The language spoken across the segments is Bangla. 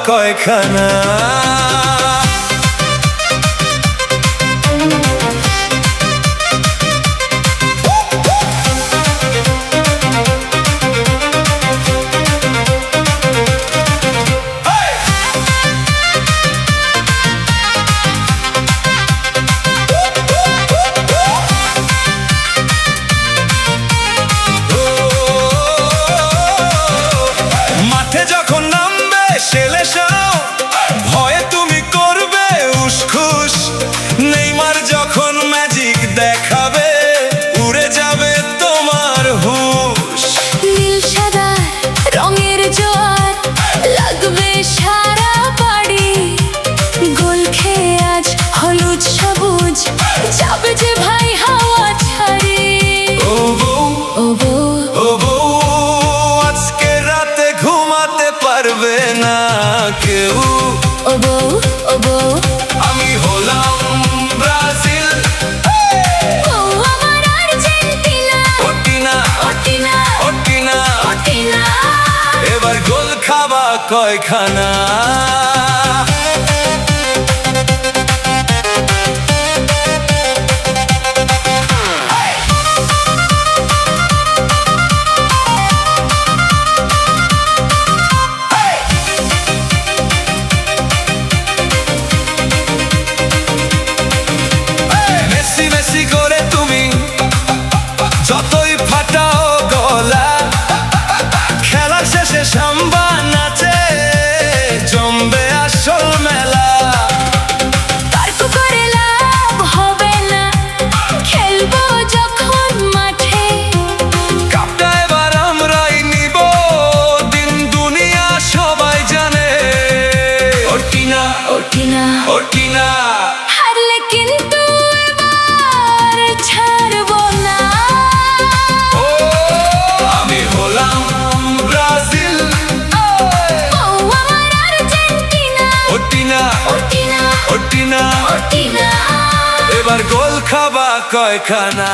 কয়খানা। যখন নামবে সেলেসাও ভয়ে তুমি করবে উসখুস, নেইমার যখন ম্যাজিক দেখাবে উড়ে যাবে তোমার হুশ। নীল সাদা রঙের জোয়ার লাগবে সারা বাড়ি, গোল খেয়ে আজ হলুদ সবুজ যাবে যে ভাই হাওয়া ছাড়ি। ও বউ, ও বউ, ও বউ, আজকে রাতে ঘুমাতে পারবে না কেউ। ও বউ, ও বউ, আমি হলাম ব্রাজিল, ও আমার আর্জেন্টিনা। ওটিনা, ওটিনা, ওটিনা, ওটিনা, এবার গোল খাবা কয়খানা। মেসি মেসি করে তুমি যতই ফাটাও গলা, খেলা শেষে সাম্বা নাচে জমবে আসল মেলা। তর্ক করে লাভ হবে না, খেলবো যখন মাঠে। কাপটা এবার আমরাই নিব, দিন দুনিয়া সবাই জানে। ওটিনা, ওটিনা, ওটিনা, হারলে কিন্তু এবার ছাড়বো না। ও আমি হলাম ব্রাজিল, ও আমার আর্জেন্টিনা। ওটিনা, ওটিনা, ওটিনা, ওটিনা, এবার গোল খাবা কয়খানা।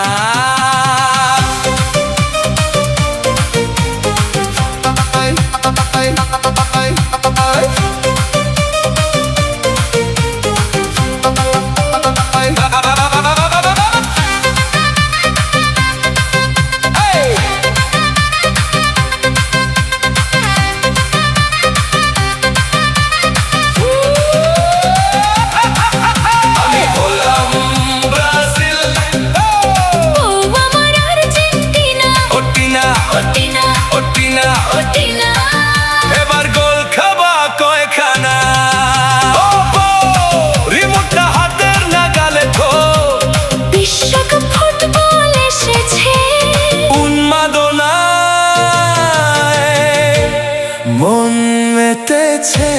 আমি হলাম ব্রাজিল, ও আমার আর্জেন্টিনা। ওটিনা, ওটিনা, ওটিনা, ওটিনা, এবার গোল খাবা কয়খানা। ও বউ, রিমোটটা হাতের নাগালে তো, বিশ্বকাপ ফুটবল এসেছে। উন্মাদনায় মন মেতেছে।